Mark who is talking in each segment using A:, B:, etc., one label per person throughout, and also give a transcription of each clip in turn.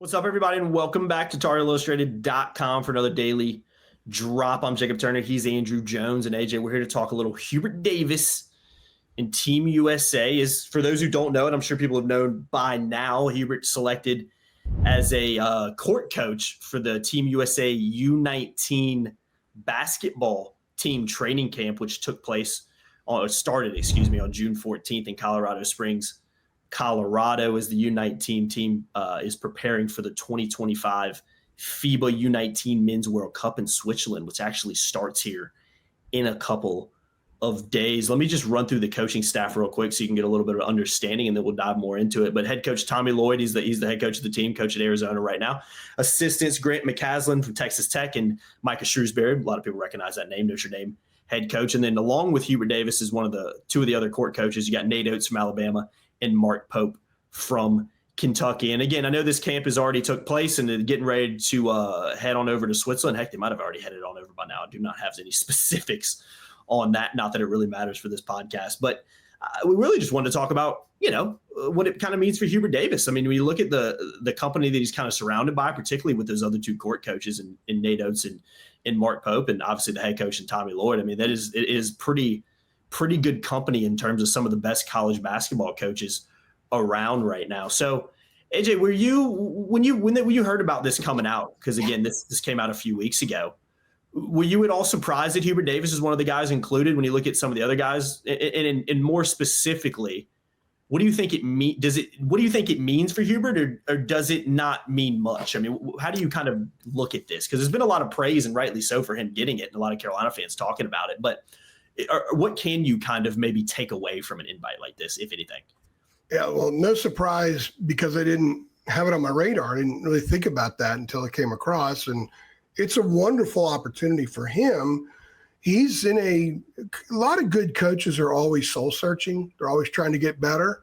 A: What's up, everybody, and welcome back to TarIllustrated.com for another daily drop. I'm Jacob Turner. He's Andrew Jones. And AJ, we're here to talk a little Hubert Davis and Team USA. Is for those who don't know it, I'm sure people have known by now, Hubert selected as a court coach for the Team USA U19 basketball team training camp, which started on June 14th in Colorado Springs, Colorado. As the U19 team is preparing for the 2025 FIBA U19 Men's World Cup in Switzerland, which actually starts here in a couple of days. Let me just run through the coaching staff real quick so you can get a little bit of understanding, and then we'll dive more into it. But head coach Tommy Lloyd, he's the head coach of the team, coach at Arizona right now. Assistants Grant McCaslin from Texas Tech and Micah Shrewsbury. A lot of people recognize that name, Notre Dame head coach. And then along with Hubert Davis is two of the other court coaches. You got Nate Oates from Alabama and Mark Pope from Kentucky. And again, I know this camp has already took place and they're getting ready to head on over to Switzerland. Heck, they might have already headed on over by now. I do not have any specifics on that. Not that it really matters for this podcast, but we really just wanted to talk about, what it kind of means for Hubert Davis. I mean, when you look at the company that he's kind of surrounded by, particularly with those other two court coaches and Nate Oates and Mark Pope, and obviously the head coach and Tommy Lloyd. I mean, it is pretty good company in terms of some of the best college basketball coaches around right now. So AJ, when you heard about this coming out, because again, this came out a few weeks ago, were you at all surprised that Hubert Davis is one of the guys included when you look at some of the other guys? And more specifically, what do you think it what do you think it means for Hubert, or does it not mean much? I mean, how do you kind of look at this? Because there's been a lot of praise, and rightly so, for him getting it, and a lot of Carolina fans talking about it. But what can you kind of maybe take away from an invite like this, if anything?
B: Yeah, well, no surprise, because I didn't have it on my radar. I didn't really think about that until it came across. And it's a wonderful opportunity for him. He's in a lot of good coaches are always soul searching. They're always trying to get better.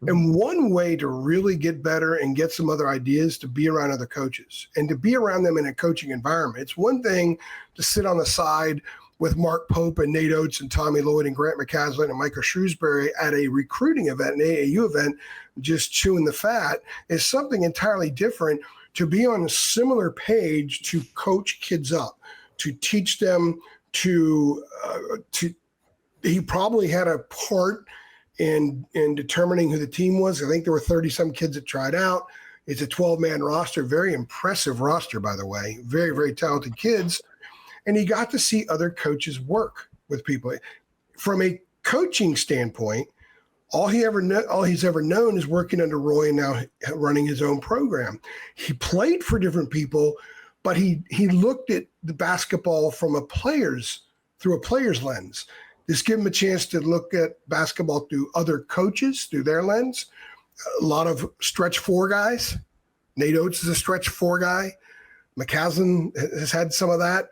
B: And one way to really get better and get some other ideas to be around other coaches and to be around them in a coaching environment. It's one thing to sit on the side with Mark Pope and Nate Oates and Tommy Lloyd and Grant McCaslin and Micah Shrewsbury at a recruiting event, an AAU event, just chewing the fat, is something entirely different to be on a similar page to coach kids up, to teach them to he probably had a part in determining who the team was. I think there were 30-some kids that tried out. It's a 12-man roster, very impressive roster, by the way, very, very talented kids. And he got to see other coaches work with people. From a coaching standpoint, all he's ever known is working under Roy and now running his own program. He played for different people, but he looked at the basketball through a player's lens. This gave him a chance to look at basketball through other coaches, through their lens. A lot of stretch four guys. Nate Oates is a stretch four guy. McCaslin has had some of that.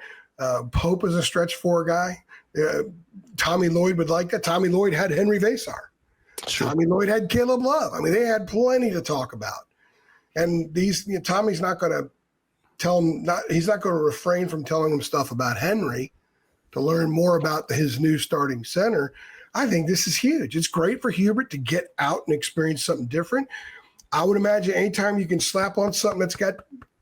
B: Pope is a stretch four guy. Tommy Lloyd would like that. Tommy Lloyd had Henry Vasar. Sure. Tommy Lloyd had Caleb Love. I mean, they had plenty to talk about. And Tommy's not going to tell him, he's not going to refrain from telling him stuff about Henry to learn more about his new starting center. I think this is huge. It's great for Hubert to get out and experience something different. I would imagine anytime you can slap on something that's got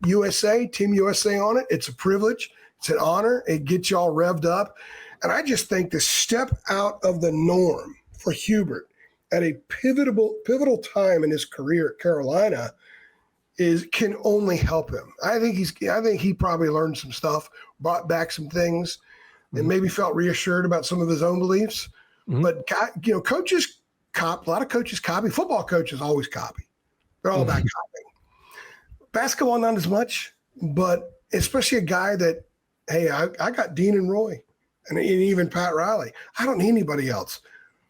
B: Team USA on it, it's a privilege. It's an honor. It gets you all revved up. And I just think the step out of the norm for Hubert at a pivotal time in his career at Carolina can only help him. I think he probably learned some stuff, brought back some things, and maybe felt reassured about some of his own beliefs. Mm-hmm. But coaches copy. A lot of coaches copy. Football coaches always copy. They're all about copying. Basketball, not as much, but especially a guy that, hey, I got Dean and Roy and even Pat Riley. I don't need anybody else.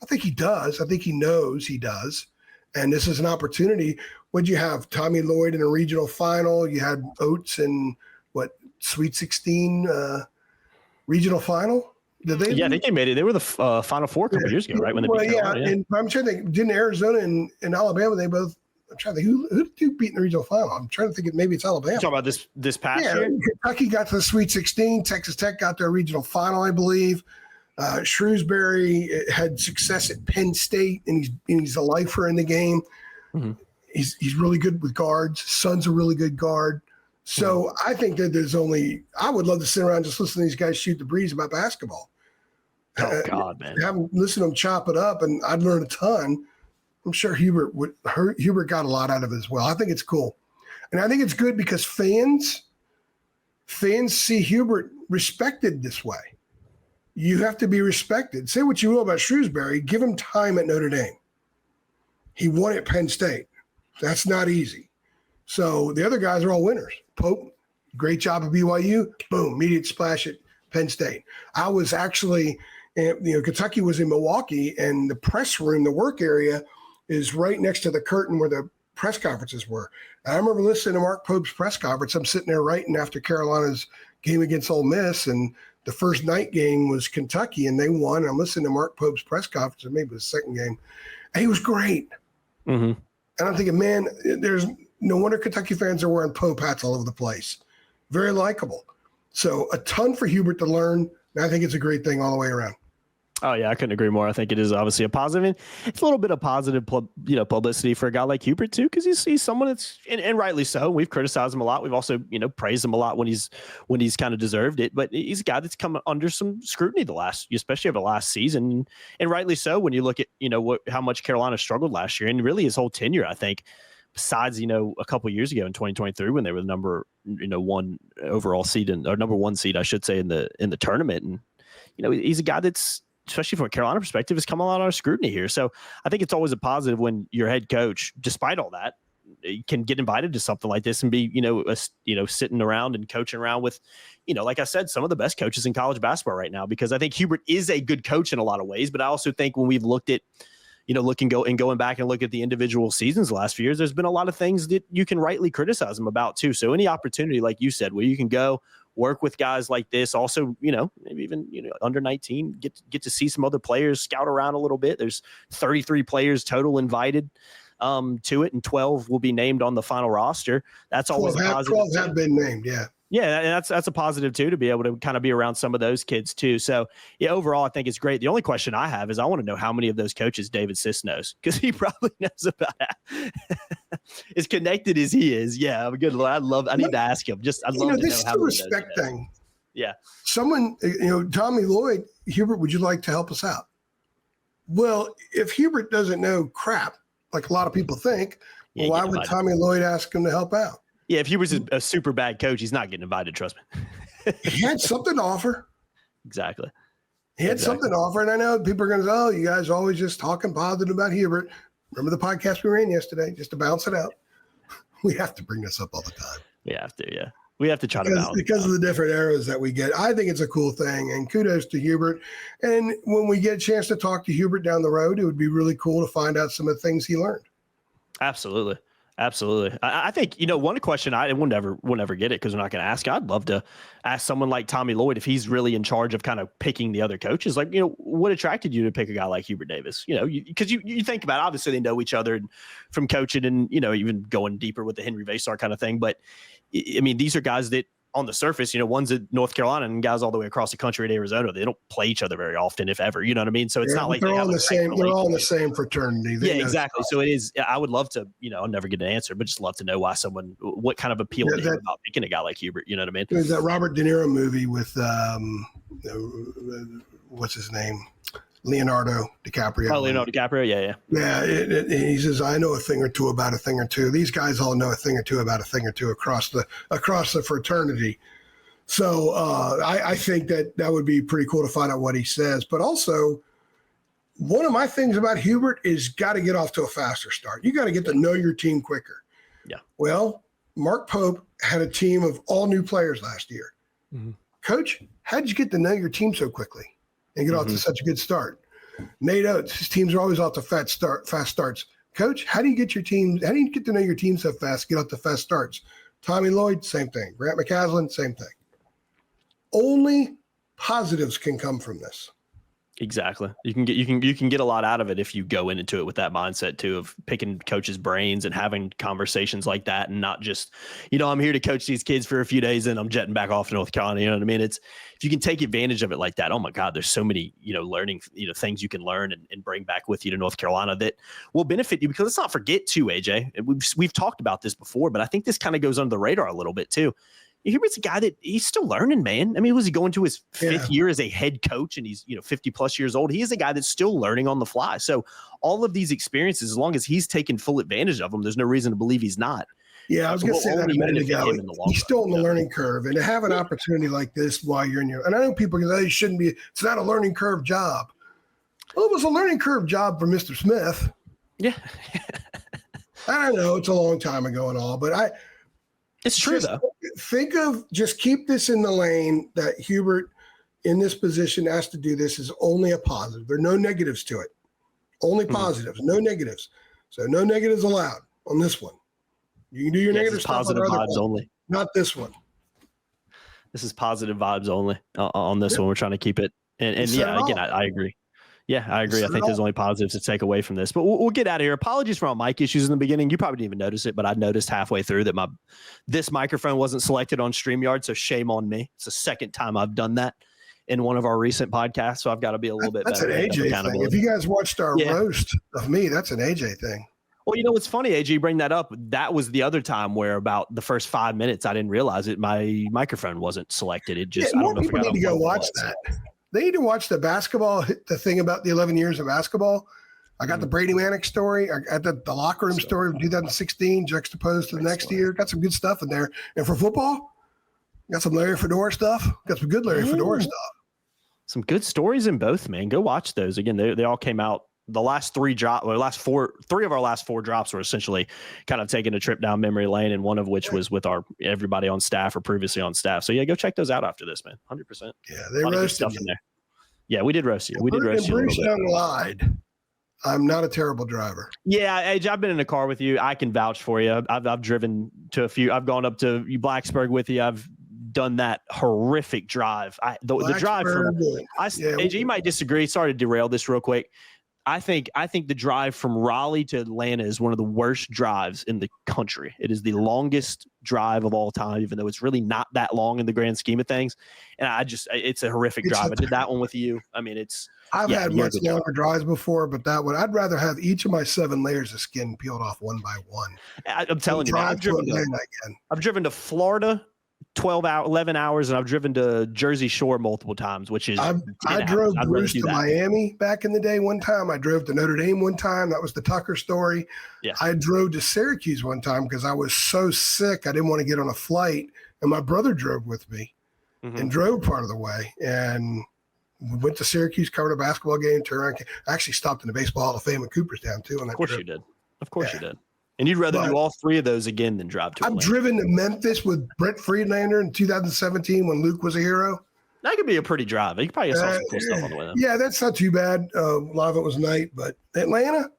B: I think he does. I think he knows he does. And this is an opportunity. What'd you have? Tommy Lloyd in a regional final. You had Oates in Sweet 16 regional final? Did they?
A: Yeah, I think they made it. They were the Final Four a couple years ago, right? When they beat Carolina,
B: yeah. And I'm sure they did in Arizona and Alabama. They both. I'm trying to think who did you beat in the regional final? I'm trying to think maybe it's Alabama.
A: You're talking about this past year?
B: Kentucky got to the Sweet 16. Texas Tech got to a regional final, I believe. Shrewsbury had success at Penn State, and he's a lifer in the game. Mm-hmm. He's really good with guards. His son's a really good guard. So I think that I would love to sit around and just listen to these guys shoot the breeze about basketball.
A: Oh God, man!
B: Listen to them chop it up, and I'd learn a ton. I'm sure Hubert got a lot out of it as well. I think it's cool, and I think it's good because fans see Hubert respected this way. You have to be respected. Say what you will about Shrewsbury. Give him time at Notre Dame. He won at Penn State. That's not easy. So the other guys are all winners. Pope, great job at BYU. Boom, immediate splash at Penn State. I was actually, Kentucky was in Milwaukee, and the press room, the work area, is right next to the curtain where the press conferences were. And I remember listening to Mark Pope's press conference. I'm sitting there writing after Carolina's game against Ole Miss, and the first night game was Kentucky, and they won. And I'm listening to Mark Pope's press conference, or maybe it was the second game, and he was great.
A: Mm-hmm.
B: And I'm thinking, man, there's no wonder Kentucky fans are wearing Pope hats all over the place. Very likable. So a ton for Hubert to learn, and I think it's a great thing all the way around.
A: Oh, yeah, I couldn't agree more. I think it is obviously a positive. And it's a little bit of positive publicity for a guy like Hubert, too, because he's someone that's, and rightly so. We've criticized him a lot. We've also, praised him a lot when he's kind of deserved it. But he's a guy that's come under some scrutiny especially over the last season. And rightly so when you look at, how much Carolina struggled last year and really his whole tenure, I think, besides, a couple of years ago in 2023 when they were the number, one overall seed or number one seed, I should say, in the tournament. And, he's a guy that's, especially from a Carolina perspective, has come a lot of scrutiny here. So I think it's always a positive when your head coach, despite all that, can get invited to something like this and be, sitting around and coaching around with, like I said, some of the best coaches in college basketball right now, because I think Hubert is a good coach in a lot of ways. But I also think when we've looked at, going back and look at the individual seasons the last few years, there's been a lot of things that you can rightly criticize him about too. So any opportunity, like you said, where you can go work with guys like this, also, maybe even, under 19, get to see some other players, scout around a little bit. There's 33 players total invited to it, and 12 will be named on the final roster. That's always a positive.
B: 12 have been named, yeah.
A: Yeah, and that's a positive too, to be able to kind of be around some of those kids too. So yeah, overall, I think it's great. The only question I have is I want to know how many of those coaches David Siss knows, because he probably knows about that. As connected as he is, yeah, I'm good. I need to ask him. I'd love to know
B: this
A: how
B: is a respect thing.
A: Yeah,
B: someone, Tommy Lloyd, Hubert, would you like to help us out? Well, if Hubert doesn't know crap, like a lot of people think, well, why would Tommy Lloyd ask him to help out?
A: Yeah, if he was a super bad coach, he's not getting invited, trust me.
B: He had something to offer.
A: Exactly.
B: He had something to offer, and I know people are going to say, oh, you guys are always just talking positive about Hubert. Remember the podcast we ran yesterday, just to bounce it out? We have to bring this up all the time.
A: We have to, yeah. We have to try to balance
B: because of the different eras that we get. I think it's a cool thing, and kudos to Hubert. And when we get a chance to talk to Hubert down the road, it would be really cool to find out some of the things he learned.
A: Absolutely. Absolutely. I think, one question we'll never get it because we're not going to ask. I'd love to ask someone like Tommy Lloyd if he's really in charge of kind of picking the other coaches. Like, what attracted you to pick a guy like Hubert Davis? Because you think about it, obviously they know each other from coaching and, even going deeper with the Henry Vasar kind of thing. But I mean, these are guys that on the surface, one's at North Carolina and guys all the way across the country at Arizona. They don't play each other very often, if ever. You know what I mean? So it's not like
B: they're all in the same. They're all in the same fraternity.
A: Yeah, exactly. So it is. I would love to. I'll never get an answer, but just love to know what kind of appeal to him about picking a guy like Hubert. You know what I mean?
B: There's that Robert De Niro movie with what's his name? Leonardo DiCaprio.
A: Oh, Leonardo DiCaprio. Yeah.
B: Yeah. He says, I know a thing or two about a thing or two. These guys all know a thing or two about a thing or two across the fraternity. So I think that would be pretty cool to find out what he says. But also, one of my things about Hubert is got to get off to a faster start. You got to get to know your team quicker.
A: Yeah.
B: Well, Mark Pope had a team of all new players last year. Mm-hmm. Coach, how did you get to know your team so quickly and get off to such a good start? Nate Oates, his teams are always off to fast starts. Coach, how do you get to know your team so fast, get off to fast starts? Tommy Lloyd, same thing. Grant McCaslin, same thing. Only positives can come from this.
A: Exactly. You can get a lot out of it if you go into it with that mindset too, of picking coaches' brains and having conversations like that, and not just, I'm here to coach these kids for a few days and I'm jetting back off to North Carolina. You know what I mean? It's, if you can take advantage of it like that, oh my God, there's so many, learning, things you can learn and bring back with you to North Carolina that will benefit you. Because let's not forget too, AJ, we've talked about this before, but I think this kind of goes under the radar a little bit too. Hubert's a guy that he's still learning, man. I mean, was he going to his fifth year as a head coach, and he's 50 plus years old? He is a guy that's still learning on the fly. So all of these experiences, as long as he's taking full advantage of them, there's no reason to believe he's not.
B: Yeah, I was going to say that a minute ago. He's still on the learning curve, and to have an opportunity like this while you're in your, and I know people can say it shouldn't be. It's not a learning curve job. Well, it was a learning curve job for Mr. Smith.
A: Yeah,
B: I don't know. It's a long time ago and all, but
A: it's true, though.
B: Think of, just keep this in the lane that Hubert in this position has to do this is only a positive. There are no negatives to it. Only positives, no negatives. So no negatives allowed on this one. You can do your negative stuff.
A: Positive vibes only.
B: Not this one.
A: This is positive vibes only on this one. We're trying to keep it. And yeah, again, I agree. Yeah, I agree. I think there's only positives to take away from this. But we'll get out of here. Apologies for all mic issues in the beginning. You probably didn't even notice it, but I noticed halfway through that this microphone wasn't selected on StreamYard, so shame on me. It's the second time I've done that in one of our recent podcasts, so I've got to be a little bit better.
B: That's an AJ thing. If you guys watched our roast of me, that's an AJ thing.
A: Well, what's funny, AJ, you bring that up. That was the other time where about the first 5 minutes, I didn't realize it. My microphone wasn't selected. It just,
B: more people need to go watch that. They need to watch the thing about the 11 years of basketball. I got the Brady Manick story. I got the locker room story from 2016 juxtaposed to the next year. Got some good stuff in there. And for football, got some Larry Fedora stuff. Got some good Larry Fedora stuff.
A: Some good stories in both, man. Go watch those. Again, they all came out. The last three of our last four drops were essentially kind of taking a trip down memory lane, and one of which was with everybody on staff or previously on staff. So yeah, go check those out after this, man. 100%.
B: Yeah, they roasted you.
A: In there. Yeah, we did roast you. We did roast you.
B: Bruce Young lied. I'm not a terrible driver.
A: Yeah, AJ, I've been in a car with you. I can vouch for you. I've driven to a few. I've gone up to Blacksburg with you. I've done that horrific drive. The drive from AJ, you might disagree. Sorry to derail this real quick. I think the drive from Raleigh to Atlanta is one of the worst drives in the country. It is the longest drive of all time, even though it's really not that long in the grand scheme of things. And it's a horrific drive. I did that one with you. I mean,
B: I've had much longer drives before, but that one, I'd rather have each of my 7 layers of skin peeled off one by one.
A: I'm telling you, man, I've driven to Florida 11 hours, and I've driven to Jersey Shore multiple times, which is
B: I drove Bruce to Miami back in the day one time. I drove to Notre Dame one time. That was the Tucker story.
A: Yeah.
B: I drove to Syracuse one time because I was so sick I didn't want to get on a flight, and my brother drove with me and drove part of the way, and we went to Syracuse, covered a basketball game, turned around. I actually stopped in the Baseball Hall of Fame in Cooperstown too.
A: Of course you did. And you'd rather do all 3 of those again than drive to Atlanta.
B: I've driven to Memphis with Brett Friedlander in 2017 when Luke was a hero.
A: That could be a pretty drive. You probably saw some cool stuff on the way.
B: Yeah, that's not too bad. A lot of it was night, but Atlanta,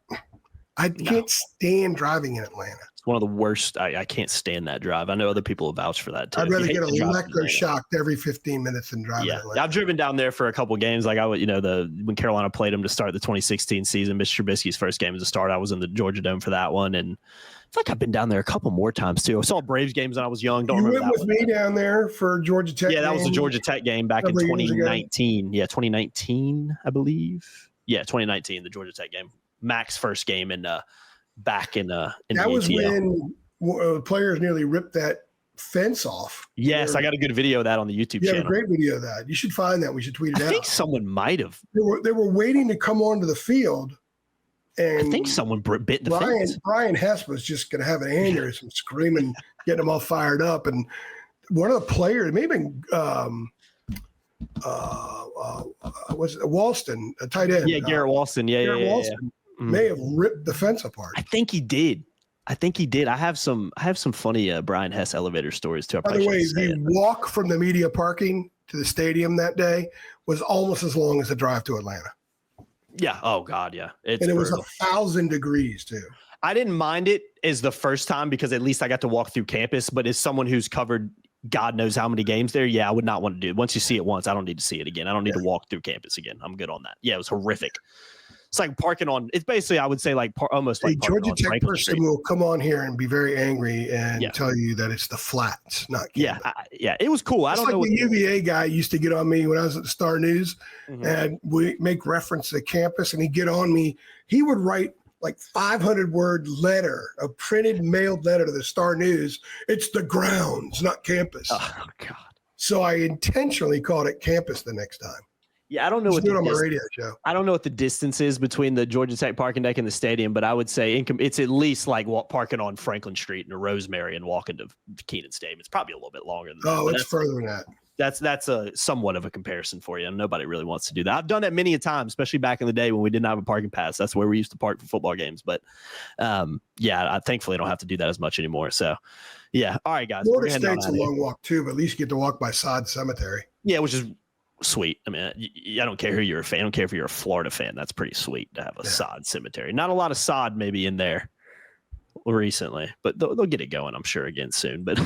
B: I can't stand driving in Atlanta.
A: It's one of the worst. I can't stand that drive. I know other people have vouched for that too.
B: I'd rather get electroshocked every 15 minutes than drive.
A: Yeah, I've driven down there for a couple of games. Like when Carolina played them to start the 2016 season, Mr. Trubisky's first game as a start. I was in the Georgia Dome for that one, and I feel like I've been down there a couple more times too. I saw Braves games when I was young.
B: You went with me down there for Georgia Tech.
A: Yeah, that was the Georgia Tech game back in 2019. Yeah, 2019, I believe. Yeah, 2019, the Georgia Tech game. Mac's first game back in the
B: that was ATL. When players nearly ripped that fence off.
A: Yes, I got a good video of that on the YouTube channel.
B: Yeah, a great video of that. You should find that. We should tweet it out.
A: I think someone might have.
B: They were waiting to come onto the field. And
A: I think someone bit the fence.
B: Brian Hess was just going to have an aneurysm, screaming, getting them all fired up. And one of the players, maybe was it Walston, a tight end?
A: Yeah, Garrett Walston. Garrett Walston
B: may have ripped the fence apart.
A: I think he did. I have some funny Brian Hess elevator stories too.
B: By the way, the walk from the media parking to the stadium that day was almost as long as the drive to Atlanta.
A: Yeah. Oh God. Yeah.
B: And it was 1,000 degrees too.
A: I didn't mind it as the first time because at least I got to walk through campus. But as someone who's covered God knows how many games there. Yeah, I would not want to do it. Once you see it once, I don't need to see it again. I don't need to walk through campus again. I'm good on that. Yeah, it was horrific. It's like parking on. It's basically, I would say, like almost like
B: Georgia Tech
A: Franklin
B: person
A: Street.
B: will come on here and be very angry and tell you that it's the flats, not campus.
A: Yeah, it was cool. I don't know.
B: The UVA guy used to get on me when I was at the Star News, and we make reference to campus, and he'd get on me. He would write like 500-word letter, a printed mailed letter to the Star News. It's the grounds, not campus.
A: Oh God! So
B: I intentionally called it campus the next time.
A: Yeah, I don't know
B: on my radio show.
A: I don't know what the distance is between the Georgia Tech parking deck and the stadium, but I would say it's at least like parking on Franklin Street in Rosemary and walking to Keenan Stadium. It's probably a little bit longer than that.
B: Oh, it's further than that.
A: That's a somewhat of a comparison for you, and nobody really wants to do that. I've done that many a time, especially back in the day when we didn't have a parking pass. That's where we used to park for football games. But thankfully I don't have to do that as much anymore. So, yeah. All right, guys.
B: Florida State's a long walk too, but at least you get to walk by Sod Cemetery.
A: Yeah, which is sweet. I mean, I don't care who you're a fan. I don't care if you're a Florida fan. That's pretty sweet to have a sod cemetery. Not a lot of sod maybe in there recently, but they'll get it going, I'm sure, again soon. But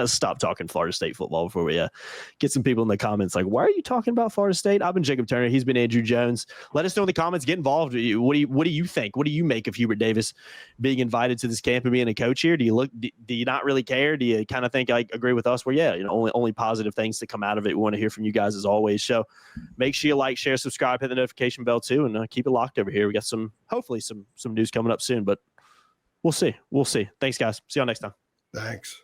A: stop talking Florida State football before we get some people in the comments like, why are you talking about Florida State? I've been Jacob Turner. He's been Andrew Jones. Let us know in the comments. Get involved. What do you think? What do you make of Hubert Davis being invited to this camp and being a coach here? Do you not really care? Do you kind of think like agree with us where only positive things to come out of it? We want to hear from you guys as always. So make sure you like, share, subscribe, hit the notification bell too, and keep it locked over here. We got hopefully some news coming up soon, but we'll see. Thanks, guys. See y'all next time.
B: Thanks.